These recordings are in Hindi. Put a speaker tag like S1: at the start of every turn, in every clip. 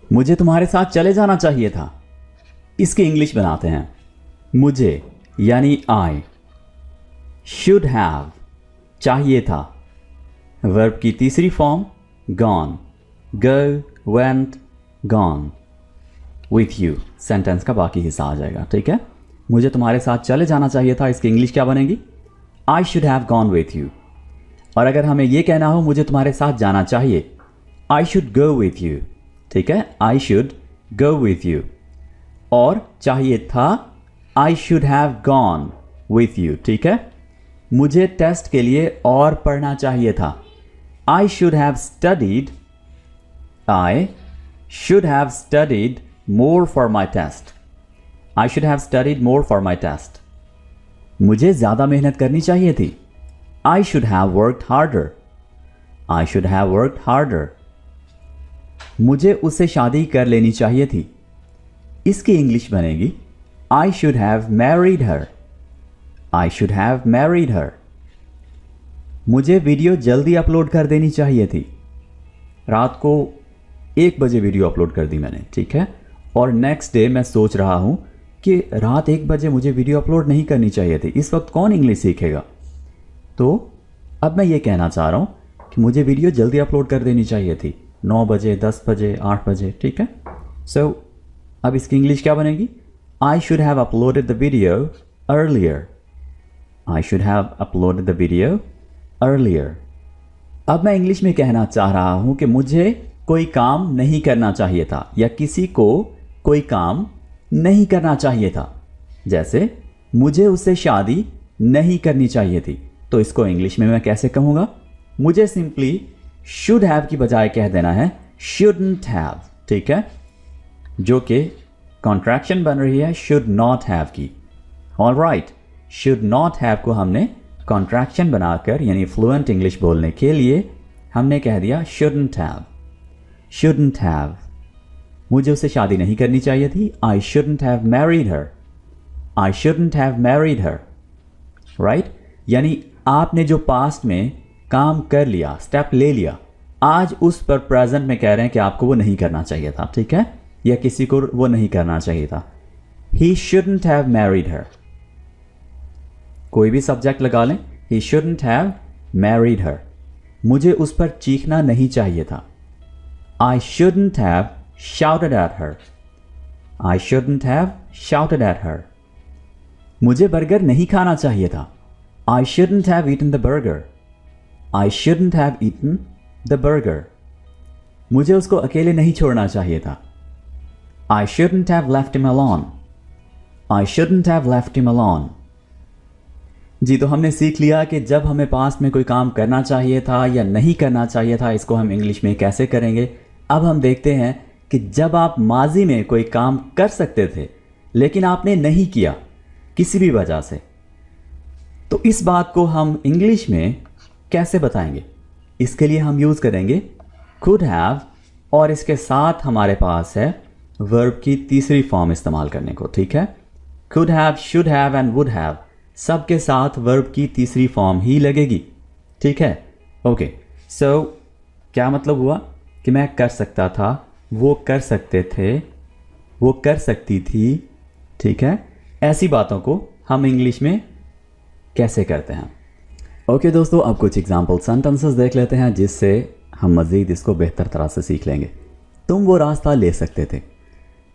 S1: मुझे तुम्हारे साथ चले जाना चाहिए था। इसकी इंग्लिश बनाते हैं। मुझे यानी आई, शुड हैव चाहिए था, वर्ब की तीसरी form gone, go, went, gone, with you sentence का बाकी हिस्सा आ जाएगा। ठीक है, मुझे तुम्हारे साथ चले जाना चाहिए था, इसकी इंग्लिश क्या बनेगी? I should have gone with you. और अगर हमें यह कहना हो मुझे तुम्हारे साथ जाना चाहिए, I should go with you. ठीक है, I should go with you. और चाहिए था, I should have gone with you. ठीक है, मुझे टेस्ट के लिए और पढ़ना चाहिए था, I should have studied, I should have studied more for my test. I should have studied more for my test. मुझे ज़्यादा मेहनत करनी चाहिए थी, I should have worked harder. I should have worked harder. मुझे उससे शादी कर लेनी चाहिए थी, इसकी इंग्लिश बनेगी I should have married her. I should have married her. मुझे वीडियो जल्दी अपलोड कर देनी चाहिए थी, रात को 1 बजे वीडियो अपलोड कर दी मैंने। ठीक है, और नेक्स्ट डे मैं सोच रहा हूं कि रात 1 बजे मुझे वीडियो अपलोड नहीं करनी चाहिए थी। इस वक्त कौन इंग्लिश सीखेगा? तो अब मैं ये कहना चाह रहा हूं कि मुझे वीडियो जल्दी अपलोड कर देनी चाहिए थी, 9 बजे, 10 बजे, 8 बजे। ठीक है, सो अब इसकी इंग्लिश क्या बनेगी? I should have uploaded the video earlier. I should have uploaded the video earlier. अब मैं इंग्लिश में कहना चाह रहा हूं कि मुझे कोई काम नहीं करना चाहिए था, या किसी को कोई काम नहीं करना चाहिए था। जैसे मुझे उससे शादी नहीं करनी चाहिए थी, तो इसको इंग्लिश में मैं कैसे कहूँगा? मुझे सिंपली शुड हैव की बजाय कह देना है शुडंट हैव। ठीक है, जो कि कॉन्ट्रैक्शन बन रही है शुड नॉट हैव की। ऑलराइट, शुड नॉट हैव को हमने कॉन्ट्रैक्शन बनाकर यानी फ्लुएंट इंग्लिश बोलने के लिए हमने कह दिया शुडंट हैव। शुडंट हैव, मुझे उससे शादी नहीं करनी चाहिए थी, I shouldn't have married her. I shouldn't have married her. Right, यानी आपने जो पास्ट में काम कर लिया, स्टेप ले लिया, आज उस पर प्रेजेंट में कह रहे हैं कि आपको वो नहीं करना चाहिए था। ठीक है, या किसी को वो नहीं करना चाहिए था। ही शुडंट हैव मैरिड हर। कोई भी सब्जेक्ट लगा लें, ही शुडंट हैव मैरिड हर। मुझे उस पर चीखना नहीं चाहिए था, I shouldn't have shouted at her. I shouldn't have shouted at her. मुझे बर्गर नहीं खाना चाहिए था, I shouldn't have eaten the burger. I shouldn't have eaten the burger. मुझे उसको अकेले नहीं छोड़ना चाहिए था, I shouldn't have left him alone. I shouldn't have left him alone. जी, तो हमने सीख लिया कि जब हमें पास्ट में कोई काम करना चाहिए था या नहीं करना चाहिए था, इसको हम इंग्लिश में कैसे करेंगे। अब हम देखते हैं कि जब आप माजी में कोई काम कर सकते थे लेकिन आपने नहीं किया किसी भी वजह से, तो इस बात को हम इंग्लिश में कैसे बताएंगे? इसके लिए हम यूज़ करेंगे could have, और इसके साथ हमारे पास है वर्ब की तीसरी फॉर्म इस्तेमाल करने को। ठीक है, could have, should have and would have सबके साथ वर्ब की तीसरी फॉर्म ही लगेगी। ठीक है, ओके। सो क्या मतलब हुआ कि मैं कर सकता था, वो कर सकते थे, वो कर सकती थी। ठीक है, ऐसी बातों को हम इंग्लिश में कैसे करते हैं? ओके दोस्तों, अब कुछ एग्जाम्पल सेंटेंसेस देख लेते हैं जिससे हम मज़ीद इसको बेहतर तरह से सीख लेंगे। तुम वो रास्ता ले सकते थे,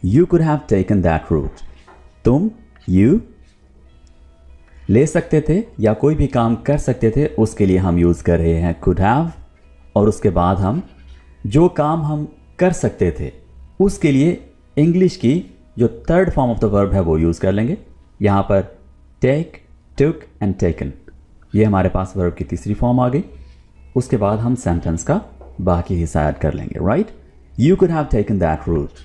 S1: you could have taken that route. तुम, यू, ले सकते थे या कोई भी काम कर सकते थे, उसके लिए हम यूज़ कर रहे हैं कुड हैव। और उसके बाद हम जो काम हम कर सकते थे उसके लिए इंग्लिश की जो third form of the verb है वो यूज़ कर लेंगे। यहाँ पर टेक, टुक एंड टेकन, ये हमारे पास वर्ब की तीसरी फॉर्म आ गई। उसके बाद हम सेंटेंस का बाकी हिस्सा ऐड कर लेंगे। Right, you could have taken that route.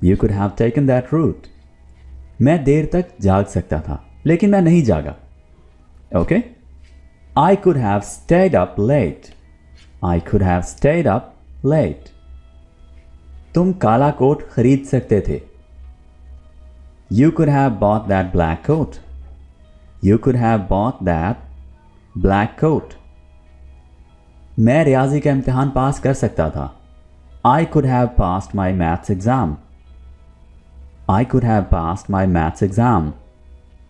S1: You could have taken that route. मैं देर तक जाग सकता था लेकिन मैं नहीं जागा। Okay, I could have stayed up late. I could have stayed up late. तुम काला कोट खरीद सकते थे, you could have bought that black coat. You could have bought that black coat. मैं रियाजी का इम्तिहान पास कर सकता था, I could have passed my maths exam. I could have passed my maths exam.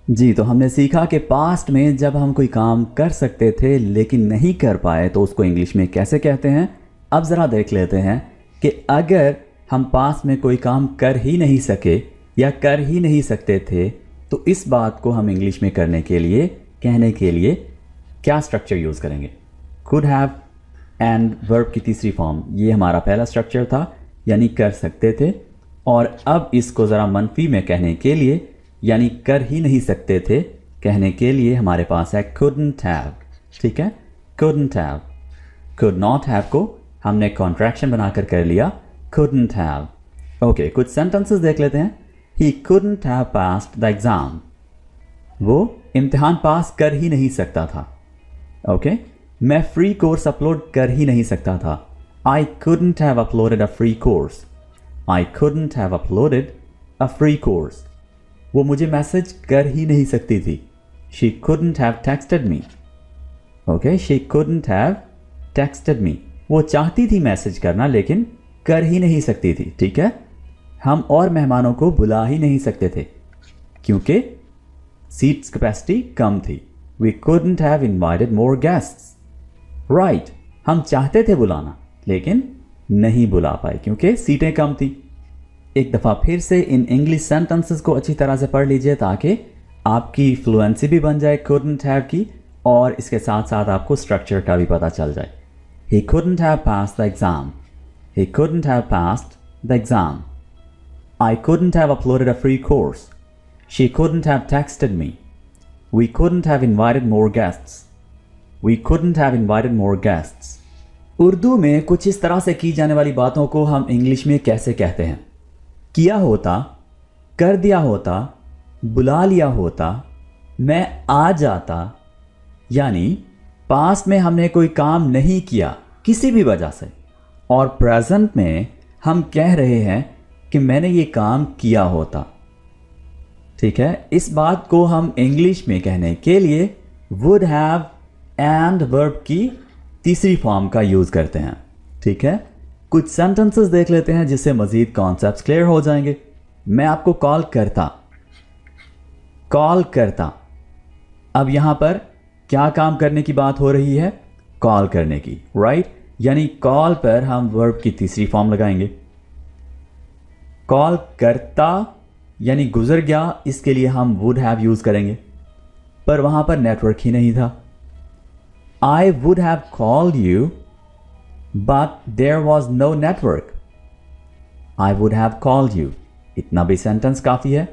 S1: जी, तो हमने सीखा कि पास्ट में जब हम कोई काम कर सकते थे लेकिन नहीं कर पाए तो उसको इंग्लिश में कैसे कहते हैं। अब ज़रा देख लेते हैं कि अगर हम पास्ट में कोई काम कर ही नहीं सके या कर ही नहीं सकते थे तो इस बात को हम इंग्लिश में करने के लिए, कहने के लिए क्या स्ट्रक्चर यूज़ करेंगे। कुड हैव एंड वर्ब की तीसरी फॉर्म, ये हमारा पहला स्ट्रक्चर था, यानी कर सकते थे। और अब इसको ज़रा मनफी में कहने के लिए, यानी कर ही नहीं सकते थे, कहने के लिए हमारे पास है couldn't have। ठीक है, couldn't have। could not have को हमने कॉन्ट्रैक्शन बनाकर कर लिया couldn't have। ओके, कुछ सेंटेंसेस देख लेते हैं। He couldn't have passed the exam। वो इम्तिहान पास कर ही नहीं सकता था। ओके, मैं फ्री कोर्स अपलोड कर ही नहीं सकता था। I couldn't have uploaded a free course। I couldn't have uploaded a free course। वो मुझे मैसेज कर ही नहीं सकती थी। She couldn't have texted me। Okay, she couldn't have texted me। वो चाहती थी मैसेज करना लेकिन कर ही नहीं सकती थी। ठीक है, हम और मेहमानों को बुला ही नहीं सकते थे क्योंकि सीट्स कैपेसिटी कम थी। We couldn't have invited more guests। Right, हम चाहते थे बुलाना लेकिन नहीं बुला पाए क्योंकि सीटें कम थी। एक दफ़ा फिर से इन इंग्लिश सेंटेंसेस को अच्छी तरह से पढ़ लीजिए ताकि आपकी फ्लुएंसी भी बन जाए couldn't have की, और इसके साथ साथ आपको स्ट्रक्चर का भी पता चल जाए। He couldn't have passed the exam। He couldn't have passed the exam। I couldn't have uploaded a free course। She couldn't have texted me। We couldn't have invited more guests। We couldn't have invited more guests। Urdu में कुछ इस तरह से की जाने वाली बातों को हम इंग्लिश में कैसे कहते हैं। किया होता, कर दिया होता, बुला लिया होता, मैं आ जाता, यानी पास्ट में हमने कोई काम नहीं किया किसी भी वजह से, और प्रेजेंट में हम कह रहे हैं कि मैंने ये काम किया होता। ठीक है, इस बात को हम इंग्लिश में कहने के लिए वुड हैव एंड वर्ब की तीसरी फॉर्म का यूज़ करते हैं। ठीक है, कुछ सेंटेंसेस देख लेते हैं जिससे मज़ीद कॉन्सेप्ट्स क्लियर हो जाएंगे। मैं आपको कॉल करता, कॉल करता। अब यहां पर क्या काम करने की बात हो रही है? कॉल करने की, राइट। यानी कॉल पर हम वर्ब की तीसरी फॉर्म लगाएंगे। कॉल करता यानी गुजर गया, इसके लिए हम वुड हैव यूज करेंगे, पर वहां पर नेटवर्क ही नहीं था। I would have called you but there was no network. I would have called you, इतना भी सेंटेंस काफी है।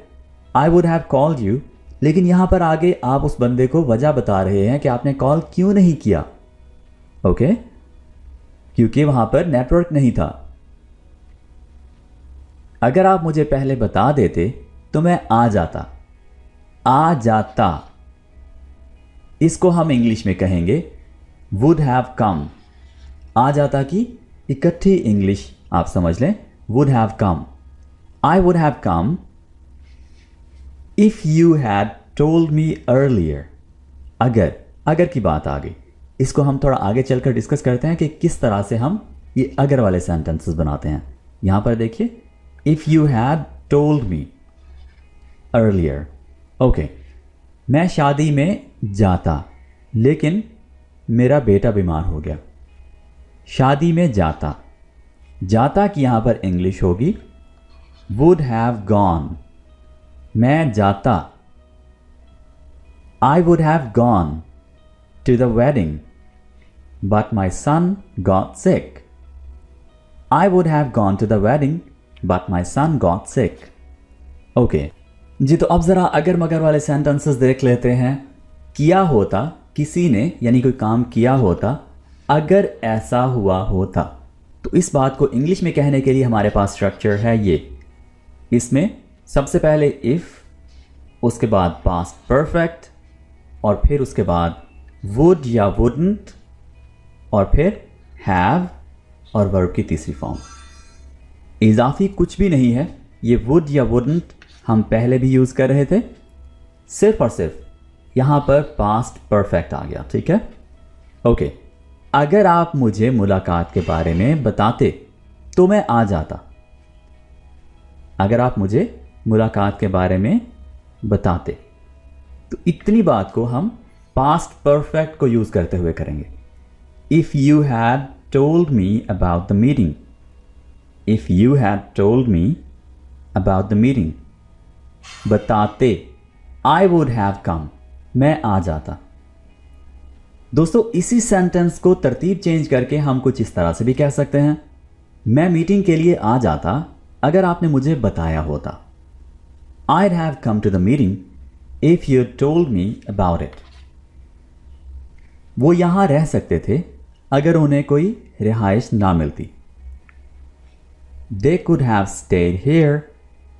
S1: I would have called you, लेकिन यहां पर आगे आप उस बंदे को वजह बता रहे हैं कि आपने कॉल क्यों नहीं किया। ओके, क्योंकि वहां पर नेटवर्क नहीं था। अगर आप मुझे पहले बता देते तो मैं आ जाता। आ जाता, इसको हम इंग्लिश में कहेंगे वुड हैव कम। आ जाता की इकट्ठी इंग्लिश आप समझ लें, would have come. I would have come if you had told me earlier. अगर की बात आ गई, इसको हम थोड़ा आगे चलकर डिस्कस करते हैं कि किस तरह से हम ये अगर वाले सेंटेंसेस बनाते हैं। यहां पर देखिए, if you had told me earlier. Okay, मैं शादी में जाता लेकिन मेरा बेटा बीमार हो गया। शादी में जाता, जाता की यहां पर इंग्लिश होगी वुड हैव गॉन। मैं जाता, I would have gone to the wedding but my son got sick. I would have gone to the wedding but my son got sick. Okay जी, तो अब जरा अगर मगर वाले सेंटेंसेस देख लेते हैं। किया होता, किसी ने यानी कोई काम किया होता, अगर ऐसा हुआ होता। तो इस बात को इंग्लिश में कहने के लिए हमारे पास स्ट्रक्चर है ये। इसमें सबसे पहले इफ, उसके बाद पास्ट परफेक्ट, और फिर उसके बाद वुड या वुडंट, और फिर हैव और वर्ब की तीसरी फॉर्म। इजाफी कुछ भी नहीं है, ये वुड या वुडंट हम पहले भी यूज कर रहे थे, सिर्फ और सिर्फ यहां पर पास्ट परफेक्ट आ गया। ठीक है, ओके। अगर आप मुझे मुलाकात के बारे में बताते तो मैं आ जाता। अगर आप मुझे मुलाकात के बारे में बताते। तो इतनी बात को हम पास्ट परफेक्ट को यूज करते हुए करेंगे। If you had told me about the meeting, if you had told me about the meeting, बताते, आई वुड हैव कम, मैं आ जाता। दोस्तों इसी सेंटेंस को तरतीब चेंज करके हम कुछ इस तरह से भी कह सकते हैं, मैं मीटिंग के लिए आ जाता अगर आपने मुझे बताया होता। I'd have come to the meeting if you told me about it. वो यहां रह सकते थे अगर उन्हें कोई रिहाइश ना मिलती। They could have stayed here,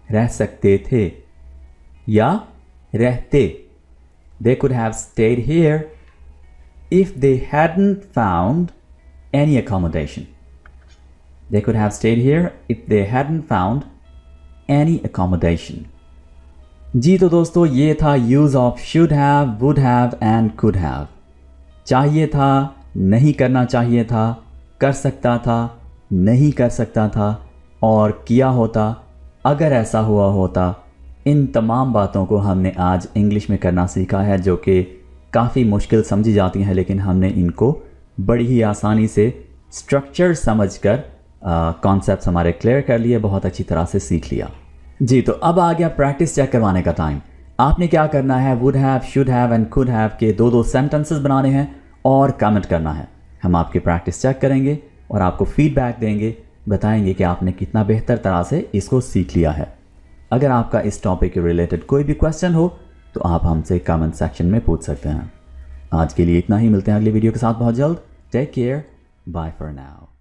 S1: रह सकते थे या रहते। They could have stayed here if they hadn't found any accommodation. They could have stayed here if they hadn't found any accommodation. जी तो दोस्तों ये था use of should have, would have and could have. चाहिए था, नहीं करना चाहिए था, कर सकता था, नहीं कर सकता था, और किया होता अगर ऐसा हुआ होता। इन तमाम बातों को हमने आज इंग्लिश में करना सीखा है, जो कि काफ़ी मुश्किल समझी जाती हैं, लेकिन हमने इनको बड़ी ही आसानी से स्ट्रक्चर समझकर कॉन्सेप्ट्स हमारे क्लियर कर लिए, बहुत अच्छी तरह से सीख लिया। जी तो अब आ गया प्रैक्टिस चेक करवाने का टाइम। आपने क्या करना है, would have, should have and could have के दो सेंटेंसेस बनाने हैं और कमेंट करना है। हम आपकी प्रैक्टिस चेक करेंगे और आपको फीडबैक देंगे, बताएंगे कि आपने कितना बेहतर तरह से इसको सीख लिया है। अगर आपका इस टॉपिक के रिलेटेड कोई भी क्वेश्चन हो तो आप हमसे कमेंट सेक्शन में पूछ सकते हैं। आज के लिए इतना ही, मिलते हैं अगली वीडियो के साथ बहुत जल्द। Take care, bye for now.